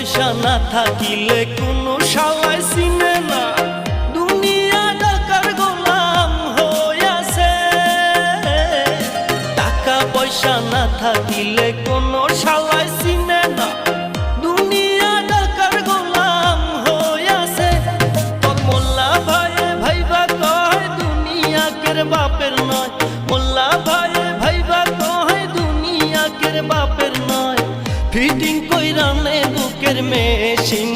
পয়সা না থাকিলে কোনো শালায় চিনে না, দুনিয়া টাকার গোলাম হইয়াছে। টাকা পয়সা না থাকিলে কোনো শালায় চিনে না, দুনিয়া টাকার গোলাম হইয়াছে। তোর মোল্লা ভাইয়ে ভাইবা কয় দুনিয়া কের বাপের নয়, মোল্লা ভাইয়ে ভাইবা কয় দুনিয়া কের বাপের নয়। ফিটিং কইরা নে বুকের মেশিন